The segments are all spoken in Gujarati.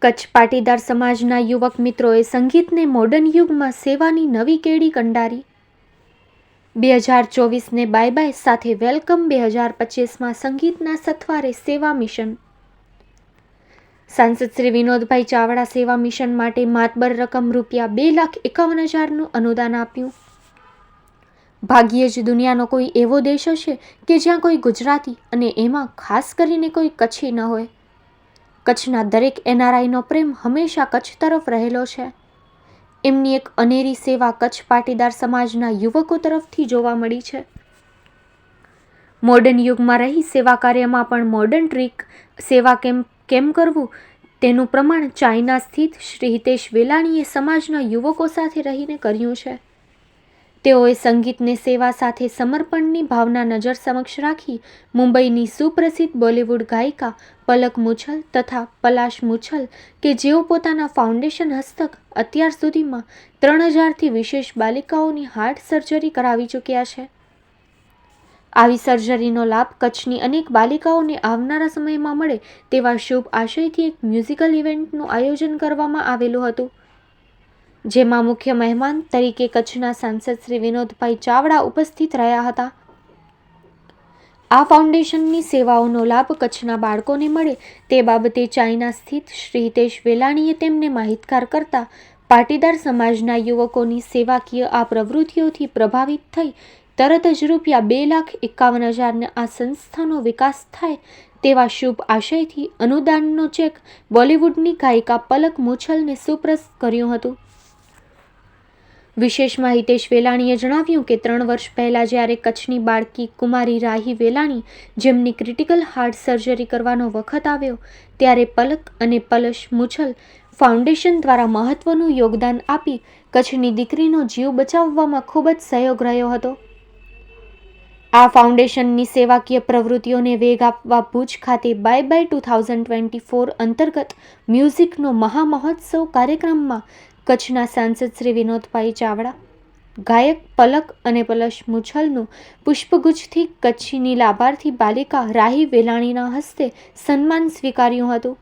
કચ્છ પાટીદાર સમાજના યુવક મિત્રોએ સંગીતને મોડર્ન યુગમાં સેવાની નવી કેડી કંડારી. 2024ને બાય બાય સાથે વેલકમ 2025માં સંગીતના સથવારે સેવા મિશન. સાંસદ શ્રી વિનોદભાઈ ચાવડા સેવા મિશન માટે માતબર રકમ ₹2,51,000નું અનુદાન આપ્યું. ભાગ્યે જ દુનિયાનો કોઈ એવો દેશ હશે કે જ્યાં કોઈ ગુજરાતી અને એમાં ખાસ કરીને કોઈ કચ્છી ન હોય. કચ્છના દરેક NRIનો પ્રેમ હંમેશા કચ્છ તરફ રહેલો છે. એમની એક અનેરી સેવા કચ્છ પાટીદાર સમાજના યુવકો તરફથી જોવા મળી છે. મોડર્ન યુગમાં રહી સેવા કાર્યમાં પણ મોડર્ન ટ્રીક સેવા કેમ કરવું તેનું પ્રમાણ ચાઇના સ્થિત શ્રી હિતેશ વેલાણીએ સમાજના યુવકો સાથે રહીને કર્યું છે. તેઓએ સંગીતને સેવા સાથે સમર્પણની ભાવના નજર સમક્ષ રાખી મુંબઈની સુપ્રસિદ્ધ બોલિવૂડ ગાયિકા પલક મુછલ તથા પલાશ મુછલ કે જેઓ પોતાના ફાઉન્ડેશન હસ્તક અત્યાર સુધીમાં 3000થી વિશેષ બાલિકાઓની હાર્ટ સર્જરી કરાવી ચૂક્યા છે. આવી સર્જરીનો લાભ કચ્છની અનેક બાલિકાઓને આવનારા સમયમાં મળે તેવા શુભ આશયથી એક મ્યુઝિકલ ઇવેન્ટનું આયોજન કરવામાં આવેલું હતું, જેમાં મુખ્ય મહેમાન તરીકે કચ્છના સાંસદ શ્રી વિનોદભાઈ ચાવડા ઉપસ્થિત રહ્યા હતા. આ ફાઉન્ડેશનની સેવાઓનો લાભ કચ્છના બાળકોને મળે તે બાબતે ચાઇના સ્થિત શ્રી હિતેશ વેલાણીએ તેમને માહિતગાર કરતા પાટીદાર સમાજના યુવકોની સેવાકીય આ પ્રવૃત્તિઓથી પ્રભાવિત થઈ તરત જ ₹2,51,000 આ સંસ્થાનો વિકાસ થાય તેવા શુભ આશયથી અનુદાનનો ચેક બોલિવૂડની ગાયિકા પલક મુછલને સુપ્રત કર્યું હતું. વિશેષમાં હિતેશ વેલાણીએ જણાવ્યું કે 3 વર્ષ પહેલાં જ્યારે કચ્છની બાળકી કુમારી રાહી વેલાણી જેમની ક્રિટિકલ હાર્ટ સર્જરી કરવાનો વખત આવ્યો ત્યારે પલક અને પલશ મુછલ ફાઉન્ડેશન દ્વારા મહત્વનું યોગદાન આપી કચ્છની દીકરીનો જીવ બચાવવામાં ખૂબ જ સહયોગ રહ્યો હતો. આ ફાઉન્ડેશનની સેવાકીય પ્રવૃત્તિઓને વેગ આપવા ભુજ ખાતે બાય બાય 2024 અંતર્ગત મ્યુઝિકનો મહામહોત્સવ કાર્યક્રમમાં કચ્છના સાંસદ શ્રી વિનોદભાઈ ચાવડા, ગાયક પલક અને પલશ મુછલનું પુષ્પગુચ્છથી કચ્છની લાભાર્થી બાલિકા રાહી વેલાણીના હસ્તે સન્માન સ્વીકાર્યું હતું.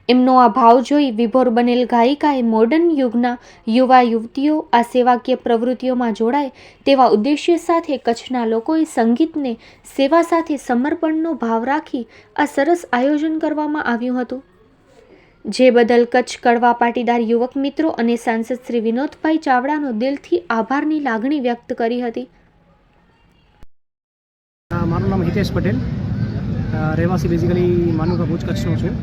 એમનો આ ભાવ જોઈ વિભોર બનેલ ગાયિકાએ મોડર્ન યુગના યુવા યુવતીઓ આ સેવાકીય પ્રવૃત્તિઓમાં જોડાય તેવા ઉદ્દેશ્ય સાથે કચ્છના લોકોએ સંગીતને સેવા સાથે સમર્પણનો ભાવ રાખી આ સરસ આયોજન કરવામાં આવ્યું હતું, જે બદલ કચ્છ કડવા પાટીદાર યુવક મિત્રો અને સાંસદ શ્રી વિનોદભાઈ ચાવડાનો દિલથી આભારની લાગણી વ્યક્ત કરી હતી. મારું નામ હિતેશ પટેલ, રહેવાસી બેઝિકલી માનુકા ભુજ કચ્છનો છું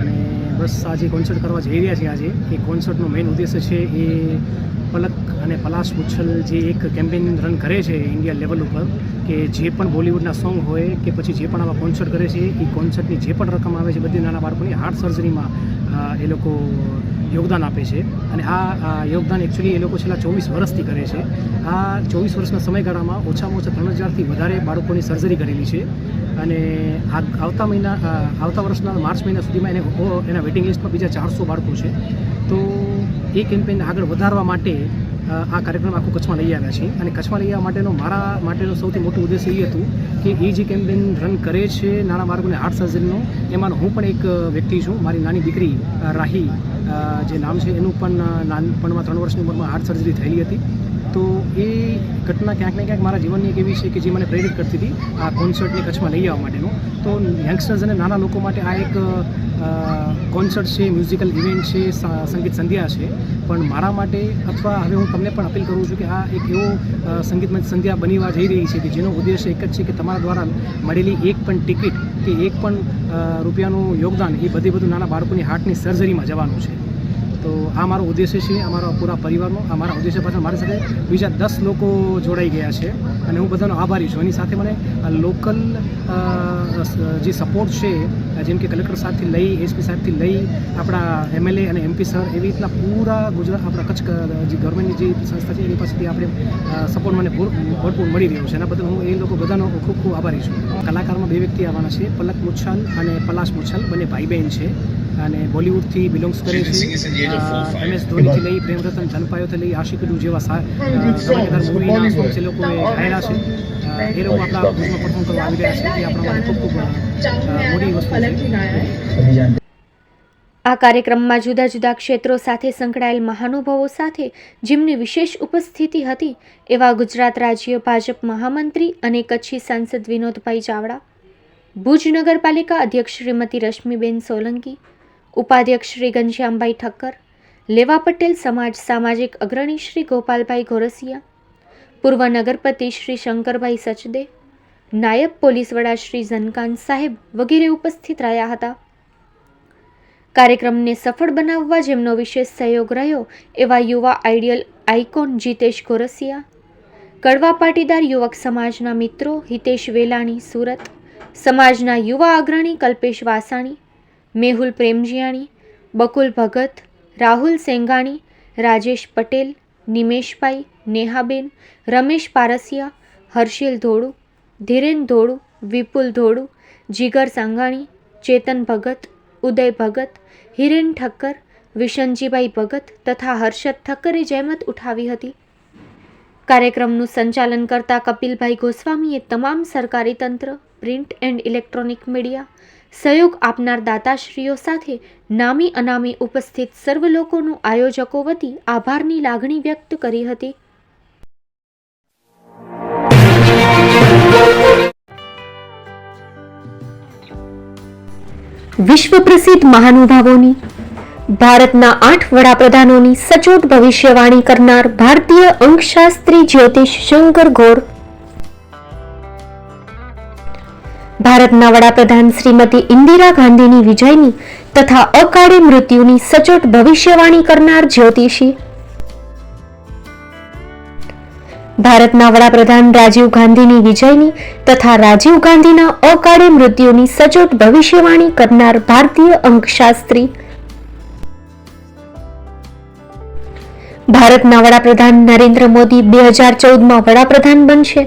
અને બસ આજે કોન્સર્ટ કરવા જઈ રહ્યા છીએ. આજે એ કોન્સર્ટનો મેઇન ઉદ્દેશ્ય છે એ પલક અને પલાશ મુછલ જે એક કેમ્પેઇન રન કરે છે ઇન્ડિયા લેવલ ઉપર કે જે પણ બોલિવૂડના સોંગ હોય કે પછી જે પણ આવા કોન્સર્ટ કરે છે એ કોન્સર્ટની જે પણ રકમ આવે છે બધી નાના બાળકોની હાર્ટ સર્જરીમાં એ લોકો યોગદાન આપે છે. અને આ યોગદાન એકચ્યુઅલી એ લોકો છેલ્લા 24 વર્ષથી કરે છે. આ 24 વર્ષના સમયગાળામાં ઓછામાં ઓછા 3000થી વધારે બાળકોની સર્જરી કરેલી છે અને આવતા વર્ષના માર્ચ મહિના સુધીમાં એના વેઇટિંગ લિસ્ટમાં બીજા 400 બાળકો છે. તો એ કેમ્પેઇન આગળ વધારવા માટે આ કાર્યક્રમ આખું કચ્છમાં લઈ આવ્યા છે. અને કચ્છમાં લઈ આવવા માટેનો મારા માટેનો સૌથી મોટું ઉદ્દેશ્ય એ હતું કે એ જે કેમ્પેઇન રન કરે છે નાના બાળકોને હાર્ટ સર્જરીનો, એમાં હું પણ એક વ્યક્તિ છું. મારી નાની દીકરી રાહી જે નામ છે એનું પણ નાનપણમાં 3 વર્ષની ઉંમરમાં હાર્ટ સર્જરી થયેલી હતી. તો એ ઘટના ક્યાંક ને ક્યાંક મારા જીવનની એક એવી છે કે જે મને પ્રેરિત કરતી હતી આ કોન્સર્ટને કચ્છમાં લઈ આવવા માટેનો. તો યંગસ્ટર્સ અને નાના લોકો માટે આ એક કોન્સર્ટ છે, મ્યુઝિકલ ઇવેન્ટ છે, સંગીત સંધ્યા છે. પણ મારા માટે અથવા હવે હું તમને પણ અપીલ કરું છું કે આ એક એવો સંગીતમય સંધ્યા બનવા જઈ રહી છે કે જેનો ઉદ્દેશ્ય એક જ છે કે તમારા દ્વારા મળેલી એક પણ ટિકિટ કે એક પણ રૂપિયાનું યોગદાન એ બધું નાના બાળકોની હાર્ટની સર્જરીમાં જવાનું છે. તો આ મારો ઉદ્દેશ્ય છે, અમારા પૂરા પરિવારનો. આ મારા ઉદ્દેશ્ય પાછળ મારી સાથે બીજા 10 લોકો જોડાઈ ગયા છે અને હું બધાનો આભારી છું. એની સાથે મને લોકલ જે સપોર્ટ છે જેમ કે કલેક્ટર સાહેબથી લઈ SP સાહેબથી લઈ આપણા MLA અને MP સર એવી રીતના પૂરા ગુજરાત આપણા કચ્છ જે ગવર્મેન્ટની જે સંસ્થા છે એની પાસેથી આપણે સપોર્ટ મને ભરપૂર મળી રહ્યો છે. એના બદલ હું એ લોકો બધાનો ખૂબ ખૂબ આભારી છું. કલાકારમાં 2 વ્યક્તિ આવવાના છે, પલક મુછલ અને પલાશ મુછલ, બંને ભાઈ બહેન છે અને બોલિવૂડથી બિલોંગ્સ કરે છે. MS ધોનીથી લઈ પ્રેમ રતન જનપાયોથી લઈ આશિકડુ જેવા મૂવીના સોંગ્સ એ લોકોએ ગાયેલા છે. એ લોકો આપણા ભુજમાં પરફોર્મ કરવા આવી રહ્યા છે. એ આપણા માટે ખૂબ ખૂબ મોટી વસ્તુ છે. આ કાર્યક્રમમાં જુદા જુદા ક્ષેત્રો સાથે સંકળાયેલ મહાનુભાવો સાથે જેમની વિશેષ ઉપસ્થિતિ હતી એવા ગુજરાત રાજ્ય ભાજપ મહામંત્રી અને કચ્છી સાંસદ વિનોદભાઈ ચાવડા, ભુજ નગરપાલિકા અધ્યક્ષ શ્રીમતી રશ્મિબેન સોલંકી, ઉપાધ્યક્ષ શ્રી ઘનશ્યામભાઈ ઠક્કર, લેવા પટેલ સમાજ સામાજિક અગ્રણી શ્રી ગોપાલભાઈ ગોરસિયા, પૂર્વ નગરપતિ શ્રી શંકરભાઈ સચદે, નાયબ પોલીસ વડા શ્રી ઝનકાન સાહેબ વગેરે ઉપસ્થિત રહ્યા હતા. કાર્યક્રમને સફળ બનાવવા જેમનો વિશેષ સહયોગ રહ્યો એવા યુવા આઈડિયલ આઇકોન જીતેશ ગોરસિયા, કડવા પાટીદાર યુવક સમાજના મિત્રો હિતેશ વેલાણી સુરત, સમાજના યુવા અગ્રણી કલ્પેશ વાસાણી, મેહુલ પ્રેમજીયાણી, બકુલ ભગત, રાહુલ સેંગાણી, રાજેશ પટેલ, નિમેશભાઈ, નેહાબેન, રમેશ પારસિયા, હર્ષિલ ધોળુ, ધીરેન ધોળુ, વિપુલ ધોળુ, જીગર સાંગાણી, ચેતન ભગત, ઉદય ભગત, હિરેન ઠક્કર, વિશનજીભાઈ ભગત તથા હર્ષદ ઠક્કરે જહેમત ઉઠાવી હતી. કાર્યક્રમનું સંચાલન કરતા કપિલભાઈ ગોસ્વામીએ તમામ સરકારી તંત્ર, પ્રિન્ટ એન્ડ ઇલેક્ટ્રોનિક મીડિયા, સહયોગ આપનાર દાતાશ્રીઓ સાથે નામી અનામી ઉપસ્થિત સર્વ લોકોનું આયોજકો વતી આભારની લાગણી વ્યક્ત કરી હતી. વિશ્વ પ્રસિદ્ધ મહાનુભાવોની, ભારતના 8 વડાપ્રધાનોની સચોટ ભવિષ્યવાણી કરનાર ભારતીય અંકશાસ્ત્રી જ્યોતિષ શંકર ગોર, ભારતના વડાપ્રધાન શ્રીમતી ઇન્દિરા ગાંધીની વિજયની તથા અકાળે મૃત્યુની સચોટ ભવિષ્યવાણી કરનાર જ્યોતિષી, ભારતના વડાપ્રધાન રાજીવ ગાંધીની વિજયની તથા રાજીવ ગાંધીના અકાળે મૃત્યુની સચોટ ભવિષ્યવાણી કરનાર ભારતીય અંકશાસ્ત્રી, ભારતના વડાપ્રધાન નરેન્દ્ર મોદી 2014માં વડાપ્રધાન બનશે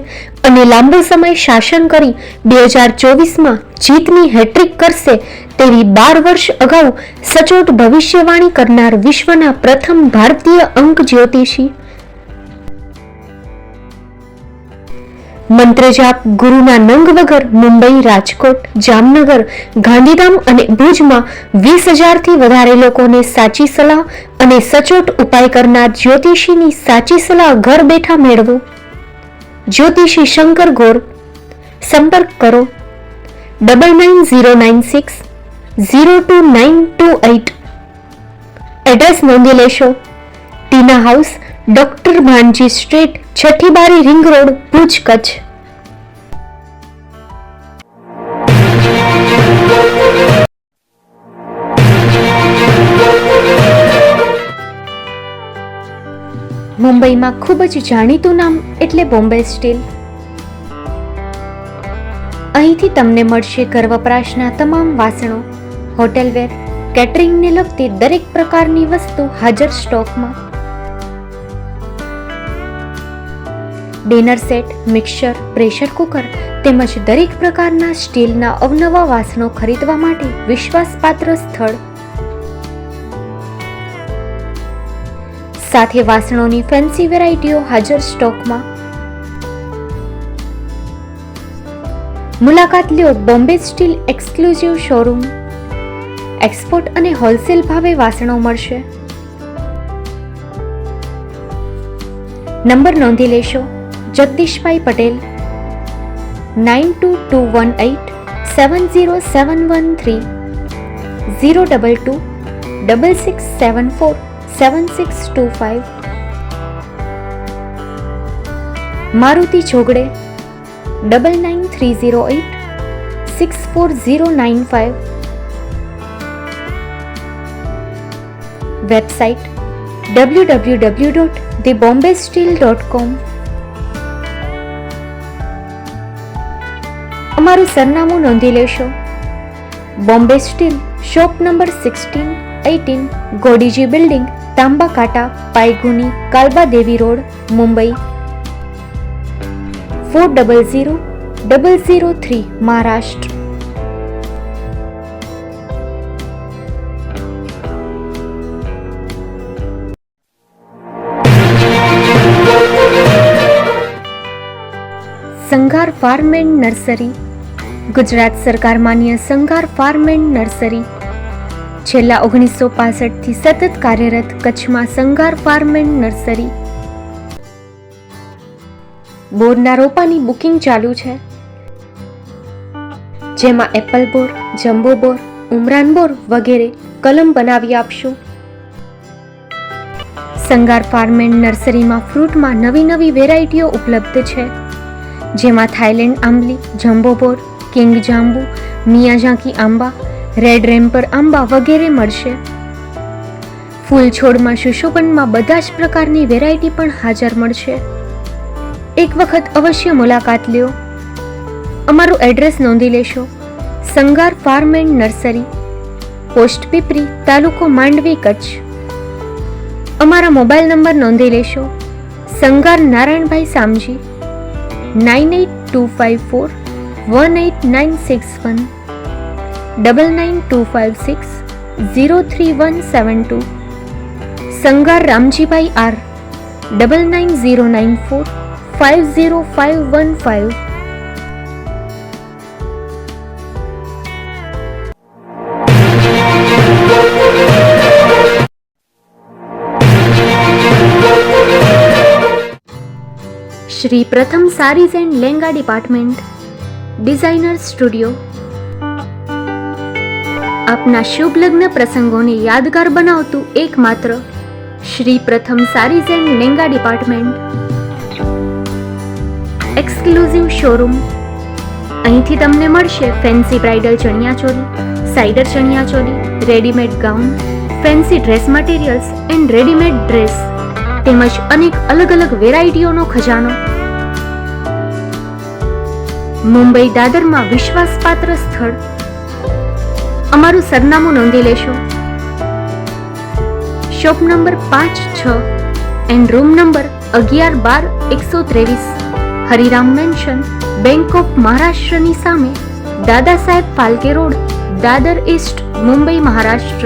અને લાંબો સમય શાસન કરી 2024માં જીતની હેટ્રિક કરશે તેવી 12 વર્ષ અગાઉ સચોટ ભવિષ્યવાણી કરનાર વિશ્વના પ્રથમ ભારતીય અંક જ્યોતિષી, મંત્રજાપ ગુરુના નંગ વગર મુંબઈ, રાજકોટ, જામનગર, ગાંધીધામ અને ભુજમાં 20,000થી વધારે લોકોને સાચી સલાહ અને સચોટ ઉપાય કરનાર જ્યોતિષીની સાચી સલાહ ઘર બેઠા મેળવો. જ્યોતિષી શંકર ગોર. સંપર્ક કરો 9909602928. એડ્રેસ નોંધી લેશો. ટીના હાઉસ, ડોક્ટર ભાનજી સ્ટ્રીટ, છઠ્ઠી બારી, રિંગ રોડ, ભુજ, કચ્છ. મુંબઈમાં ખૂબ જ જાણીતું નામ એટલે બોમ્બે સ્ટીલ. અહીંથી તમને મળશે ઘર વપરાશના તમામ વાસણો, હોટેલવેર, કેટરિંગને લગતી દરેક પ્રકારની વસ્તુ હાજર સ્ટોકમાં. Dinner set, mixer, pressure cooker તેમજ દરેક પ્રકારના સ્ટીલના અવનવા વાસણો ખરીદવા માટે વિશ્વાસપાત્ર સ્થળ. સાથે વાસણોની ફેન્સી વેરાયટીઓ હાજર સ્ટોકમાં. મુલાકાત લ્યો Bombay steel exclusive showroom. Export અને હોલસેલ ભાવે વાસણો મળશે. નંબર નોંધી લેશો. જગદીશભાઈ પટેલ 9221870713 022 6674 7625. મારુતિ ચોગડે 9930864095. Website www.thebombasteel.com. અમારું સરનામું નોંધી લેશો. Bombay steel, shop number 16-18, Godiji building, Tamba Kanta, Pydhonie, Kalba Devi road, Mumbai 400003, Maharashtra. Sanghar farm and nursery. Gujarat સરકાર માન્ય સંઘાર ફાર્મ એન્ડ નર્સરી છેલ્લા 1965થી સતત કાર્યરત કચ્છમાં સંગાર ફાર્મ એન્ડ નર્સરી. બોરના રોપાની બુકિંગ ચાલુ છે, જેમાં એપલ બોર, જમ્બો બોર, ઉમરાન બોર વગેરે કલમ બનાવી આપશું. સંગાર ફાર્મ એન્ડ નર્સરીમાં ફ્રૂટમાં નવી વેરાયટીઓ ઉપલબ્ધ છે, જેમાં થાઈલેન્ડ આંબલી, જમ્બો બોર, કિંગ જાંબુ, મિયાઝાકી આંબા, રેડ રેમ્પર આંબા વગેરે મળશે. ફૂલ છોડમાં સુશોભનમાં બધા જ પ્રકારની વેરાયટી પણ હાજર મળશે. એક વખત અવશ્ય મુલાકાત લ્યો. અમારું એડ્રેસ નોંધી લેશો: Sangar farm and nursery, post Pipri, તાલુકો માંડવી, કચ્છ. અમારા મોબાઈલ નંબર નોંધી લેશો: Sangar Narayanbhai Samji, 9825418961, 9925603172. Sangar Ramjibhai R, 9909450515. Shri Pratham sarees and lehenga department, designer studio. આપના શુભ લગ્ન પ્રસંગોને યાદગાર બનાવતું એકમાત્ર Shri Pratham sarees and lehenga department. Exclusive showroom. અહીંથી તમને મળશે ફેન્સી બ્રાઇડલ ચણિયાચોલી, સાઇડર chaniya choli, readymade gown, fancy dress materials and readymade dress તેમજ અનેક અલગ વેરાયટીઓનો ખજાનો. મુંબઈ દાદરમાં વિશ્વાસપાત્ર સ્થળ. અમારું સરનામું નોંધી લેશો: shop number 5-6 and room number 11-12-123, Hariram mansion, bank of મહારાષ્ટ્રની સામે, દાદા સાહેબ ફાલ્કે રોડ, દાદર ઈસ્ટ, મુંબઈ, મહારાષ્ટ્ર.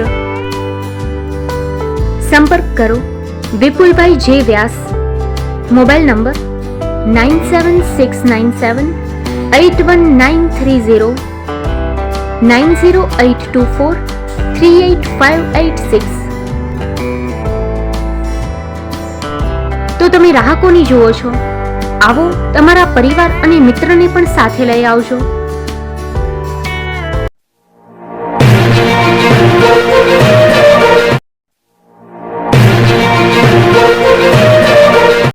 સંપર્ક કરો વિપુલભાઈ જે વ્યાસ. Mobile number 9769781930, 9082438586. તો તમે રાહ કોની જુઓ છો? આવો, તમારા પરિવાર અને મિત્રને પણ સાથે લઈ આવજો.